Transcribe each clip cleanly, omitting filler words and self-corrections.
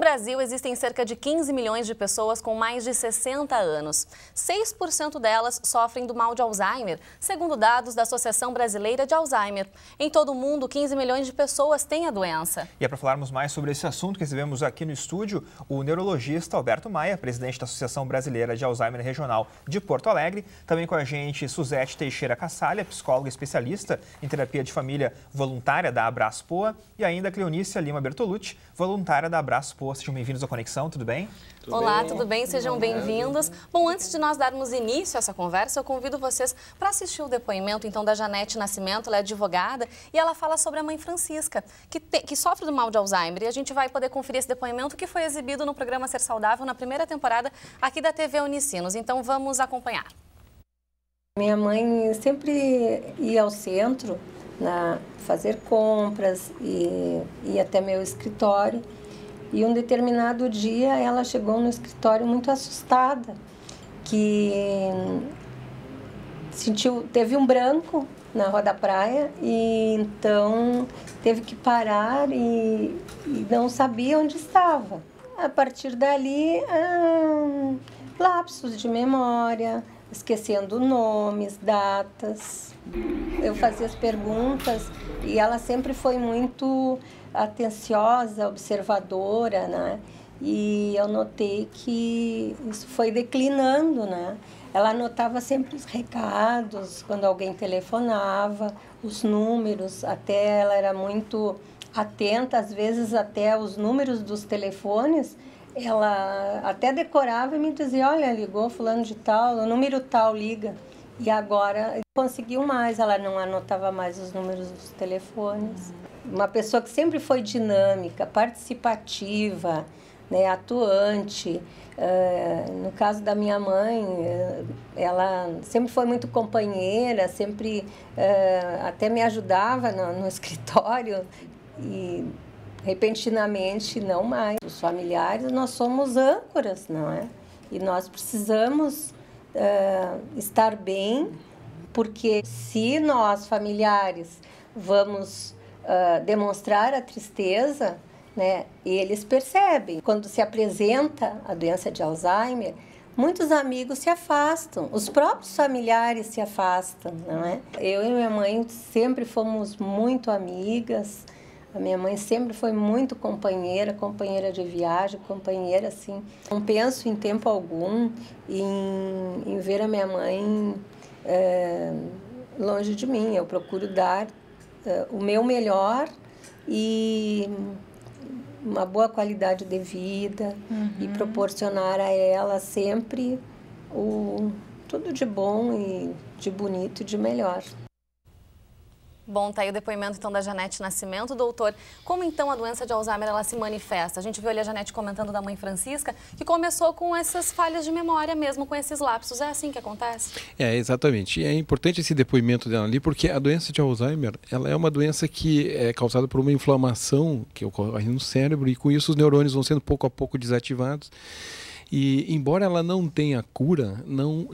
Brasil, existem cerca de 15 milhões de pessoas com mais de 60 anos. 6% delas sofrem do mal de Alzheimer, segundo dados da Associação Brasileira de Alzheimer. Em todo o mundo, 15 milhões de pessoas têm a doença. E é para falarmos mais sobre esse assunto que recebemos aqui no estúdio o neurologista Alberto Maia, presidente da Associação Brasileira de Alzheimer Regional de Porto Alegre. Também com a gente Suzete Teixeira Cassalha, psicóloga especialista em terapia de família voluntária da Abraço Poa. E ainda Cleonícia Lima Bertolucci, voluntária da Abraço Poa. Sejam bem-vindos à Conexão, tudo bem? Olá, tudo bem? Sejam bem-vindos. Bom, antes de nós darmos início a essa conversa, eu convido vocês para assistir o depoimento, então, da Janete Nascimento. Ela é advogada e ela fala sobre a mãe Francisca, que sofre do mal de Alzheimer. E a gente vai poder conferir esse depoimento que foi exibido no programa Ser Saudável na primeira temporada aqui da TV Unicinos. Então, vamos acompanhar. Minha mãe sempre ia ao centro, fazer compras e ir até meu escritório. E um determinado dia ela chegou no escritório muito assustada, que teve um branco na Rua da Praia e então teve que parar e não sabia onde estava. A partir dali, lapsos de memória, esquecendo nomes, datas. Eu fazia as perguntas e ela sempre foi muito atenciosa, observadora, né? E eu notei que isso foi declinando, né? Ela anotava sempre os recados, quando alguém telefonava, os números, até ela era muito atenta, às vezes até os números dos telefones, ela até decorava e me dizia, olha, ligou fulano de tal, o número tal liga. E agora conseguiu mais, ela não anotava mais os números dos telefones. Uma pessoa que sempre foi dinâmica, participativa, né, atuante. No caso da minha mãe, ela sempre foi muito companheira, sempre até me ajudava no escritório e repentinamente não mais. Os familiares, nós somos âncoras, não é? E nós precisamos estar bem, porque se nós, familiares, vamos demonstrar a tristeza, né, eles percebem. Quando se apresenta a doença de Alzheimer, muitos amigos se afastam, os próprios familiares se afastam, não é? Eu e minha mãe sempre fomos muito amigas. A minha mãe sempre foi muito companheira de viagem, companheira assim. Não penso em tempo algum em ver a minha mãe longe de mim. Eu procuro dar o meu melhor e uma boa qualidade de vida e proporcionar a ela sempre tudo de bom e de bonito e de melhor. Bom, tá aí o depoimento então da Janete Nascimento. Doutor, como então a doença de Alzheimer ela se manifesta? A gente viu ali a Janete comentando da mãe Francisca, que começou com essas falhas de memória mesmo, com esses lapsos. É assim que acontece? Exatamente. E é importante esse depoimento dela ali, porque a doença de Alzheimer, ela é uma doença que é causada por uma inflamação que ocorre no cérebro e com isso os neurônios vão sendo pouco a pouco desativados. E, embora ela não tenha cura,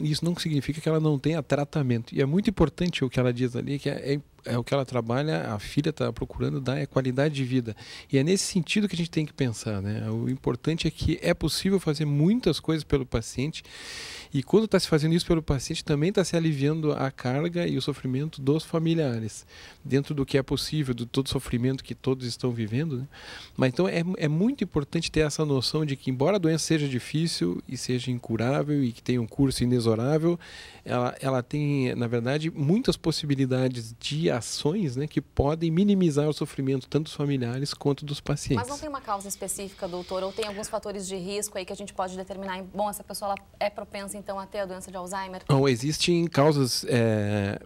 isso não significa que ela não tenha tratamento. E é muito importante o que ela diz ali, que é o que ela trabalha, a filha está procurando dar é qualidade de vida. E é nesse sentido que a gente tem que pensar, né? O importante é que é possível fazer muitas coisas pelo paciente e quando está se fazendo isso pelo paciente, também está se aliviando a carga e o sofrimento dos familiares, dentro do que é possível, de todo o sofrimento que todos estão vivendo, né? Mas então é muito importante ter essa noção de que, embora a doença seja difícil e seja incurável e que tenha um curso inexorável, ela tem, na verdade, muitas possibilidades de ações, né, que podem minimizar o sofrimento tanto dos familiares quanto dos pacientes. Mas não tem uma causa específica, doutor? Ou tem alguns fatores de risco aí que a gente pode determinar? Bom, essa pessoa ela é propensa, então, a ter a doença de Alzheimer? Não, existem causas.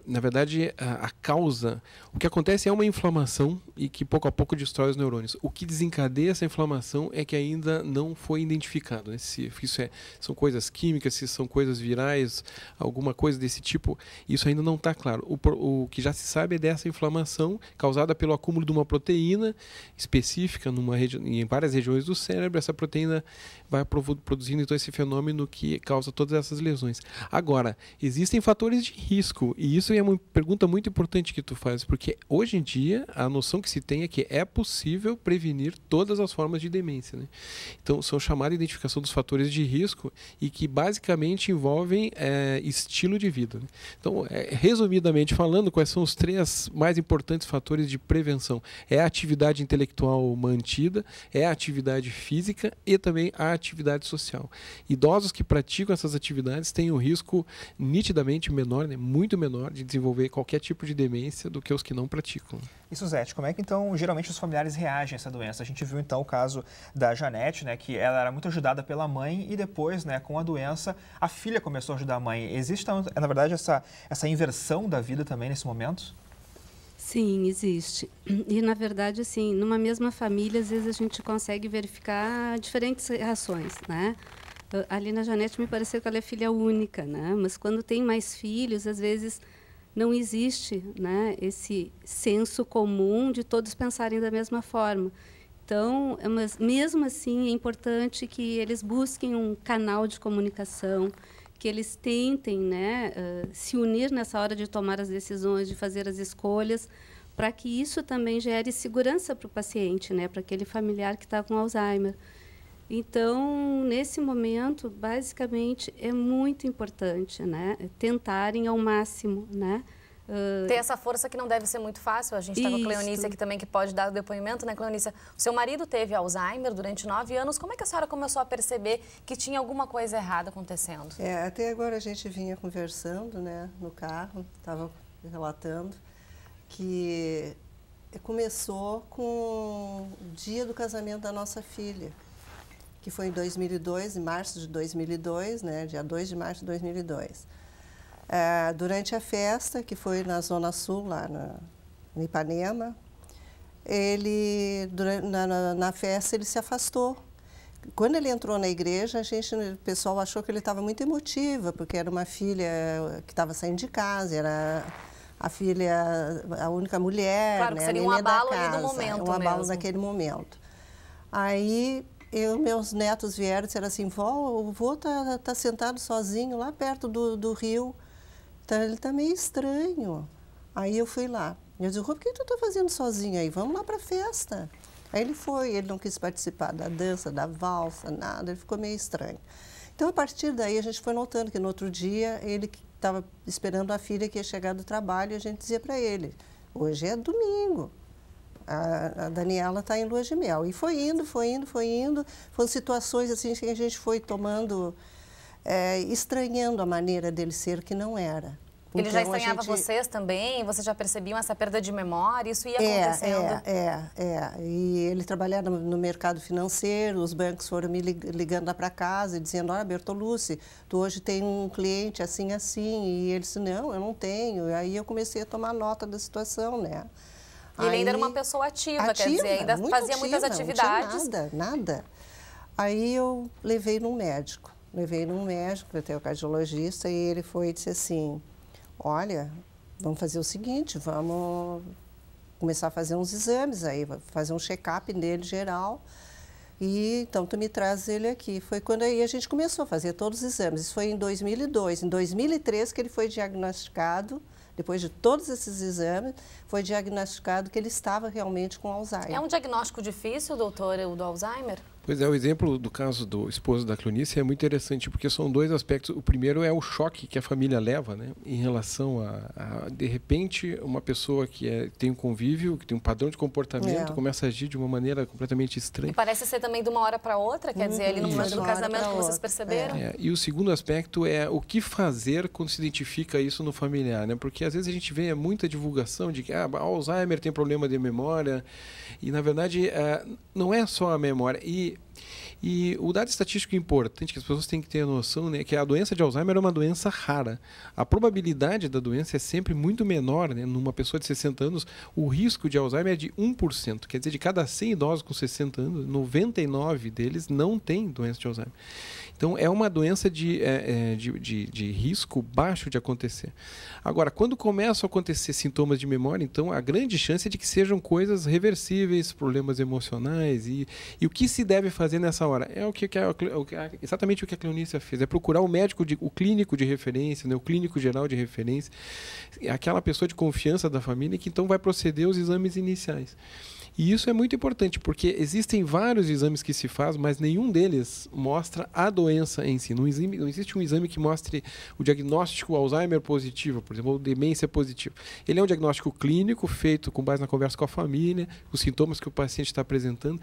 Na verdade, a causa... O que acontece é uma inflamação e que, pouco a pouco, destrói os neurônios. O que desencadeia essa inflamação é que ainda não foi identificado, né? Se isso são coisas químicas, se são coisas virais, alguma coisa desse tipo, isso ainda não está claro. O que já se sabe é dessa inflamação causada pelo acúmulo de uma proteína específica em várias regiões do cérebro. Essa proteína vai produzindo então esse fenômeno que causa todas essas lesões. Agora, existem fatores de risco, e isso é uma pergunta muito importante que tu faz, porque hoje em dia a noção que se tem é que é possível prevenir todas as formas de demência, né? Então, são chamadas de identificação dos fatores de risco e que basicamente envolvem estilo de vida, né? Então, resumidamente falando, quais são os 3 mais importantes fatores de prevenção? É a atividade intelectual mantida, é a atividade física e também a atividade social. Idosos que praticam essas atividades têm um risco nitidamente menor, né, muito menor, de desenvolver qualquer tipo de demência do que os que não praticam. E Suzete, como é que então geralmente os familiares reagem a essa doença? A gente viu então o caso da Janete, né, que ela era muito ajudada pela mãe e depois, né, com a doença, a filha começou a ajudar a mãe. Existe, na verdade, essa inversão da vida também nesse momento? Sim, existe. E, na verdade, assim, numa mesma família, às vezes a gente consegue verificar diferentes reações, né? Ali na Janete me pareceu que ela é filha única, né? Mas quando tem mais filhos, às vezes não existe, né, esse senso comum de todos pensarem da mesma forma. Então, mas mesmo assim, é importante que eles busquem um canal de comunicação, que eles tentem, né, se unir nessa hora de tomar as decisões, de fazer as escolhas, para que isso também gere segurança para o paciente, né, para aquele familiar que está com Alzheimer. Então, nesse momento, basicamente, é muito importante, né, tentarem ao máximo, né, ter essa força que não deve ser muito fácil. A gente está com a Cleonice aqui também, que pode dar o depoimento, né, Cleonice? O seu marido teve Alzheimer durante 9 anos. Como é que a senhora começou a perceber que tinha alguma coisa errada acontecendo? Até agora a gente vinha conversando, né, no carro, estava relatando que começou com o dia do casamento da nossa filha, que foi em 2002, em março de 2002, né, dia 2 de março de 2002. Durante a festa, que foi na Zona Sul, lá no Ipanema, na festa ele se afastou. Quando ele entrou na igreja, o pessoal achou que ele estava muito emotivo, porque era uma filha que estava saindo de casa, era a filha, a única mulher, claro, né, que seria um abalo ali do momento um abalo mesmo. naquele momento. Aí meus netos vieram e disseram assim: vó, o vô tá sentado sozinho lá perto do rio. Ele está meio estranho. Aí eu fui lá. Eu disse: por que tu está fazendo sozinho aí? Vamos lá para a festa. Aí ele foi, ele não quis participar da dança, da valsa, nada, ele ficou meio estranho. Então, a partir daí, a gente foi notando que no outro dia ele estava esperando a filha que ia chegar do trabalho e a gente dizia para ele: hoje é domingo, a Daniela está em lua de mel. E foi indo. Foram situações assim que a gente foi tomando, estranhando a maneira dele ser, que não era. Ele já estranhava vocês também? Vocês já percebiam essa perda de memória? Isso ia acontecendo? E ele trabalhava no mercado financeiro, os bancos foram me ligando lá para casa e dizendo: olha, Bertolucci, tu hoje tem um cliente assim. E ele disse: não, eu não tenho. E aí eu comecei a tomar nota da situação, né? E ele ainda era uma pessoa ativa, quer dizer, ainda fazia muitas atividades. Não tinha nada. Aí eu levei num médico, até o cardiologista, e ele foi e disse assim: olha, vamos fazer o seguinte, vamos começar a fazer uns exames aí, fazer um check-up nele geral, e então tu me traz ele aqui. Foi quando aí a gente começou a fazer todos os exames. Isso foi em 2002. Em 2003 que ele foi diagnosticado, depois de todos esses exames, foi diagnosticado que ele estava realmente com Alzheimer. É um diagnóstico difícil, doutor, o do Alzheimer? Pois é, o exemplo do caso do esposo da Cleonice é muito interessante, porque são dois aspectos. O primeiro é o choque que a família leva, né, em relação a de repente, uma pessoa que tem um convívio, que tem um padrão de comportamento, começa a agir de uma maneira completamente estranha. E parece ser também de uma hora para outra, quer dizer, ali no momento do casamento que vocês perceberam. E o segundo aspecto é o que fazer quando se identifica isso no familiar, né? Porque às vezes a gente vê muita divulgação de que Alzheimer tem problema de memória, e na verdade não é só a memória. E o dado estatístico importante que as pessoas têm que ter a noção, né, que a doença de Alzheimer é uma doença rara. A probabilidade da doença é sempre muito menor, né? Numa pessoa de 60 anos, o risco de Alzheimer é de 1%. Quer dizer, de cada 100 idosos com 60 anos, 99 deles não têm doença de Alzheimer. Então, é uma doença de risco baixo de acontecer. Agora, quando começam a acontecer sintomas de memória, então, a grande chance é de que sejam coisas reversíveis, problemas emocionais. E o que se deve fazer fazer nessa hora? É exatamente o que a Cleonícia fez, é procurar o médico, o clínico de referência, né, o clínico geral de referência, aquela pessoa de confiança da família que então vai proceder os exames iniciais. E isso é muito importante, porque existem vários exames que se faz, mas nenhum deles mostra a doença em si. Não existe um exame que mostre o diagnóstico Alzheimer positivo, por exemplo, ou demência positiva. Ele é um diagnóstico clínico, feito com base na conversa com a família, os sintomas que o paciente está apresentando.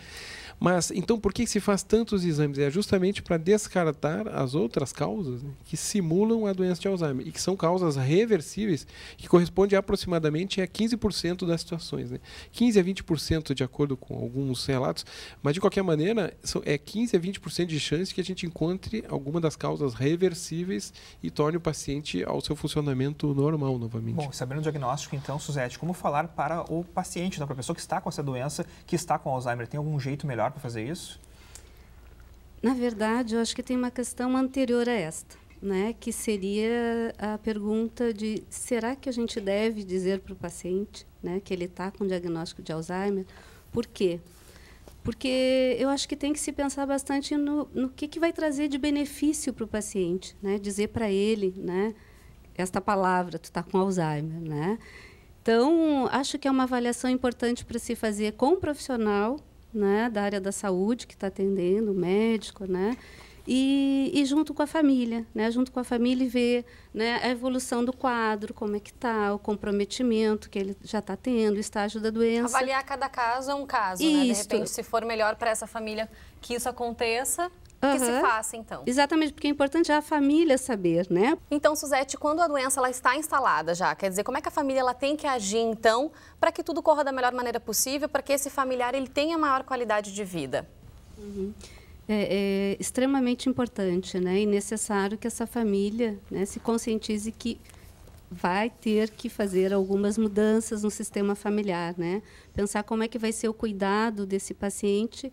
Mas, então, por que se faz tantos exames? É justamente para descartar as outras causas, né, que simulam a doença de Alzheimer, e que são causas reversíveis, que correspondem aproximadamente a 15% das situações. Né? 15% a 20% de acordo com alguns relatos, mas de qualquer maneira, é 15% a 20% de chance que a gente encontre alguma das causas reversíveis e torne o paciente ao seu funcionamento normal novamente. Bom, sabendo o diagnóstico, então, Suzete, como falar para o paciente, para a pessoa que está com essa doença, que está com Alzheimer? Tem algum jeito melhor para fazer isso? Na verdade, eu acho que tem uma questão anterior a esta, né, que seria a pergunta de será que a gente deve dizer para o paciente, né, que ele está com diagnóstico de Alzheimer? Por quê? Porque eu acho que tem que se pensar bastante no que vai trazer de benefício para o paciente, né, dizer para ele, né, esta palavra, tu está com Alzheimer, né? Então, acho que é uma avaliação importante para se fazer com o profissional, né, da área da saúde que está atendendo, o médico, né, e junto com a família, né, junto com a família e ver, né, a evolução do quadro, como é que está, o comprometimento que ele já está tendo, o estágio da doença. Avaliar cada caso é um caso, né? De repente, se for melhor para essa família que isso aconteça, que se faça, então. Exatamente, porque é importante a família saber, né? Então, Suzete, quando a doença ela está instalada já, quer dizer, como é que a família ela tem que agir, então, para que tudo corra da melhor maneira possível, para que esse familiar ele tenha maior qualidade de vida? É extremamente importante, né, e necessário que essa família, né, se conscientize que vai ter que fazer algumas mudanças no sistema familiar, né? Pensar como é que vai ser o cuidado desse paciente,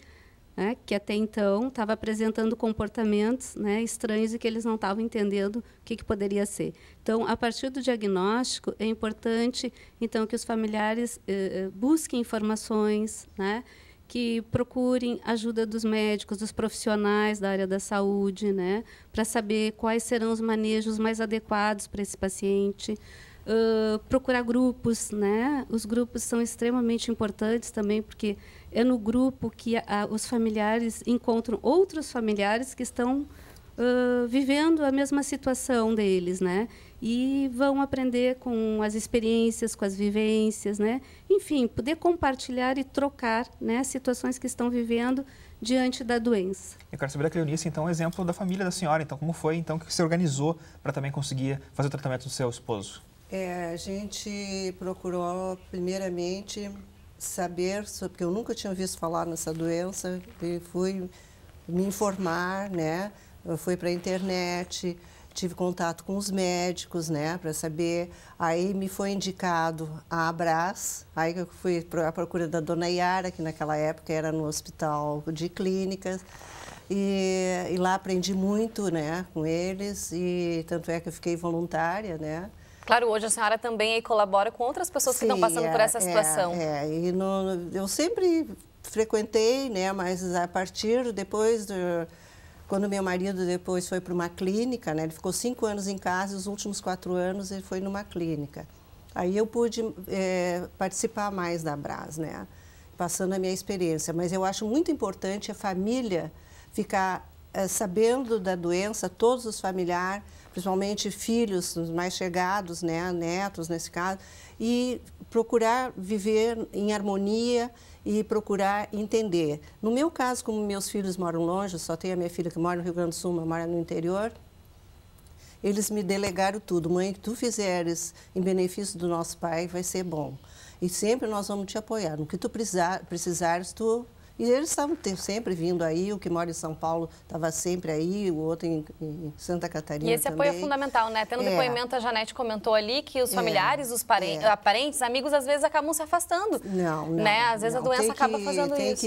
né, que até então estava apresentando comportamentos, né, estranhos e que eles não estavam entendendo o que poderia ser. Então, a partir do diagnóstico, é importante então que os familiares busquem informações, né, que procurem ajuda dos médicos, dos profissionais da área da saúde, né, para saber quais serão os manejos mais adequados para esse paciente. Procurar grupos, né? Os grupos são extremamente importantes também, porque é no grupo que os familiares encontram outros familiares que estão vivendo a mesma situação deles, né? E vão aprender com as experiências, com as vivências, né? Enfim, poder compartilhar e trocar, né, situações que estão vivendo diante da doença. Eu quero saber da Cleonícia, então, o exemplo da família da senhora. Então, como foi, então, que você organizou para também conseguir fazer o tratamento do seu esposo? A gente procurou, primeiramente, saber, porque eu nunca tinha ouvido falar nessa doença, e fui me informar, né? Eu fui para a internet, tive contato com os médicos, né, para saber. Aí me foi indicado a Abras, aí eu fui à procura da dona Yara, que naquela época era no Hospital de Clínicas, e lá aprendi muito, né, com eles, e tanto é que eu fiquei voluntária, né. Claro, hoje a senhora também aí colabora com outras pessoas que estão passando por essa situação. Eu sempre frequentei, né, mas a partir depois quando meu marido depois foi para uma clínica, né, ele ficou 5 anos em casa e os últimos 4 anos ele foi numa clínica. Aí eu pude participar mais da Abras, né, passando a minha experiência. Mas eu acho muito importante a família ficar sabendo da doença, todos os familiares, principalmente filhos mais chegados, né, netos nesse caso, e procurar viver em harmonia e procurar entender. No meu caso, como meus filhos moram longe, só tenho a minha filha que mora no Rio Grande do Sul, mas mora no interior, eles me delegaram tudo. Mãe, o que tu fizeres em benefício do nosso pai vai ser bom. E sempre nós vamos te apoiar. No que tu precisares, tu... E eles estavam sempre vindo aí, o que mora em São Paulo estava sempre aí, o outro em Santa Catarina. E esse também. apoio é fundamental, né? Tendo depoimento, a Janete comentou ali que os familiares, os parentes, amigos, às vezes acabam se afastando. Não. Né? Às vezes a doença acaba fazendo isso.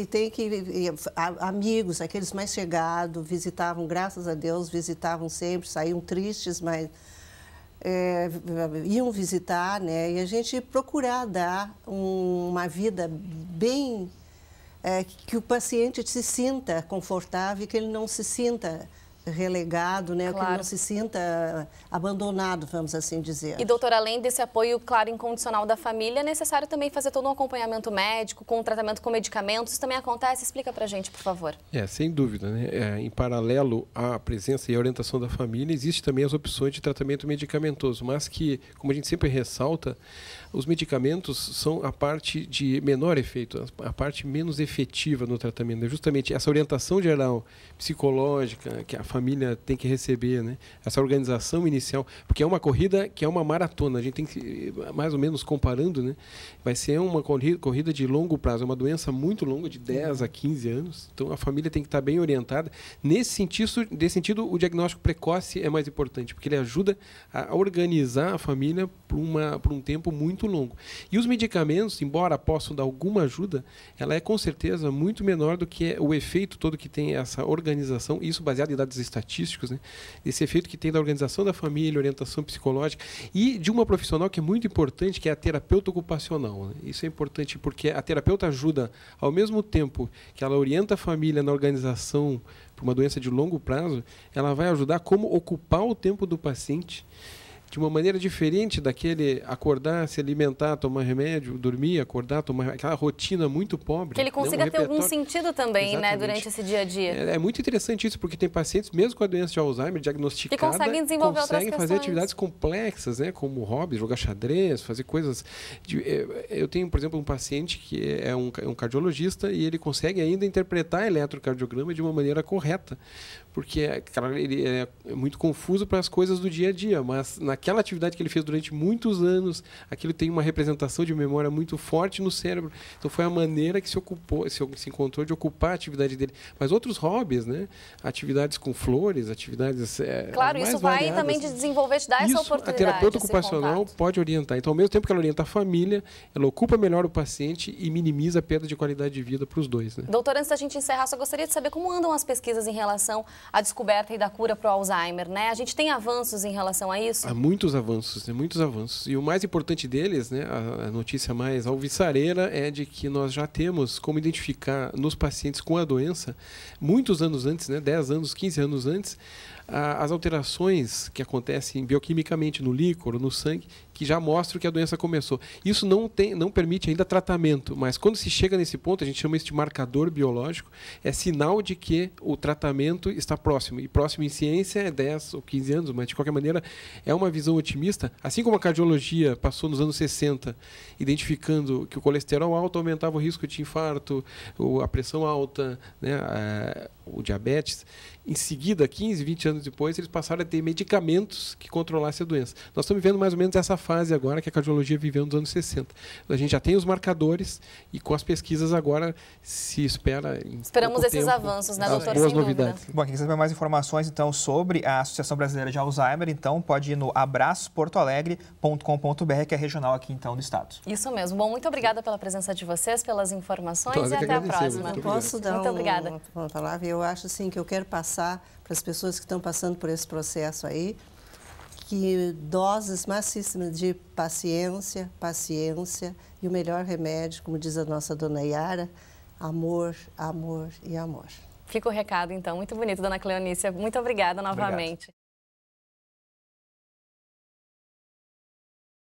Amigos, aqueles mais chegados, visitavam, graças a Deus, visitavam sempre, saíam tristes, mas iam visitar, né? E a gente procurar dar uma vida bem que o paciente se sinta confortável e que ele não se sinta relegado, né? Claro. Que ele não se sinta abandonado, vamos assim dizer. E, doutora, além desse apoio, claro, incondicional da família, é necessário também fazer todo um acompanhamento médico, com tratamento com medicamentos. Isso também acontece? Explica pra gente, por favor. Sem dúvida, né? Em paralelo à presença e à orientação da família, existe também as opções de tratamento medicamentoso, mas que, como a gente sempre ressalta, os medicamentos são a parte de menor efeito, a parte menos efetiva no tratamento. É justamente essa orientação geral, psicológica, que a família tem que receber, né? Essa organização inicial, porque é uma corrida que é uma maratona, a gente tem que, mais ou menos comparando, né? Vai ser uma corrida de longo prazo, é uma doença muito longa, de 10 a 15 anos, então a família tem que estar bem orientada. Nesse sentido, o diagnóstico precoce é mais importante, porque ele ajuda a organizar a família por um tempo muito longo. E os medicamentos, embora possam dar alguma ajuda, ela é com certeza muito menor do que o efeito todo que tem essa organização, isso baseado em dados estatísticos, né? Esse efeito que tem da organização da família, orientação psicológica e de uma profissional que é muito importante, que é a terapeuta ocupacional, né? Isso é importante porque a terapeuta ajuda, ao mesmo tempo que ela orienta a família na organização para uma doença de longo prazo, ela vai ajudar como ocupar o tempo do paciente de uma maneira diferente daquele acordar, se alimentar, tomar remédio, dormir, acordar, tomar aquela rotina muito pobre. Que ele consiga ter algum sentido também, exatamente, né, durante esse dia a dia. É muito interessante isso, porque tem pacientes, mesmo com a doença de Alzheimer, diagnosticada, que conseguem desenvolver outras questões. Fazer atividades complexas, né, como hobbies, jogar xadrez, fazer coisas... Eu tenho, por exemplo, um paciente que é um cardiologista e ele consegue ainda interpretar eletrocardiograma de uma maneira correta, porque ele é muito confuso para as coisas do dia a dia, mas naquela atividade que ele fez durante muitos anos, aquilo tem uma representação de memória muito forte no cérebro. Então foi a maneira que se encontrou de ocupar a atividade dele. Mas outros hobbies, né? Atividades com flores, atividades claro, mais isso vai variadas, também te desenvolver, te dar essa oportunidade. A terapeuta ocupacional pode orientar. Então, ao mesmo tempo que ela orienta a família, ela ocupa melhor o paciente e minimiza a perda de qualidade de vida para os dois, né? Doutora, antes da gente encerrar, só gostaria de saber como andam as pesquisas em relação à descoberta e da cura para o Alzheimer, né? A gente tem avanços em relação a isso? Há muitos avanços, né? Muitos avanços. E o mais importante deles, né, a notícia mais alvissareira, é de que nós já temos como identificar nos pacientes com a doença, muitos anos antes, né, 10 anos, 15 anos antes, as alterações que acontecem bioquimicamente no líquor, no sangue, que já mostram que a doença começou. Isso não permite ainda tratamento, mas quando se chega nesse ponto, a gente chama isso de marcador biológico, é sinal de que o tratamento está próximo. E próximo em ciência é 10 ou 15 anos, mas de qualquer maneira é uma visão otimista. Assim como a cardiologia passou nos anos 60, identificando que o colesterol alto aumentava o risco de infarto, a pressão alta, né, o diabetes, em seguida, 15, 20 anos depois, eles passaram a ter medicamentos que controlassem a doença. Nós estamos vivendo mais ou menos essa fase agora que a cardiologia viveu nos anos 60. A gente já tem os marcadores e com as pesquisas agora se espera... Esperamos esses avanços, né, doutor? Boas novidades. Bom, quem quiser saber mais informações, então, sobre a Associação Brasileira de Alzheimer, então, pode ir no abraçoportoalegre.com.br, que é regional aqui, então, do estado. Isso mesmo. Bom, muito obrigada pela presença de vocês, pelas informações e até a próxima. Eu posso dar obrigada. Uma palavra? Eu acho, assim, que eu quero passar para as pessoas que estão passando por esse processo aí, que doses massíssimas de paciência e o melhor remédio, como diz a nossa dona Yara, amor, amor e amor. Fica o recado, então. Muito bonito, dona Cleonícia. Muito obrigada novamente.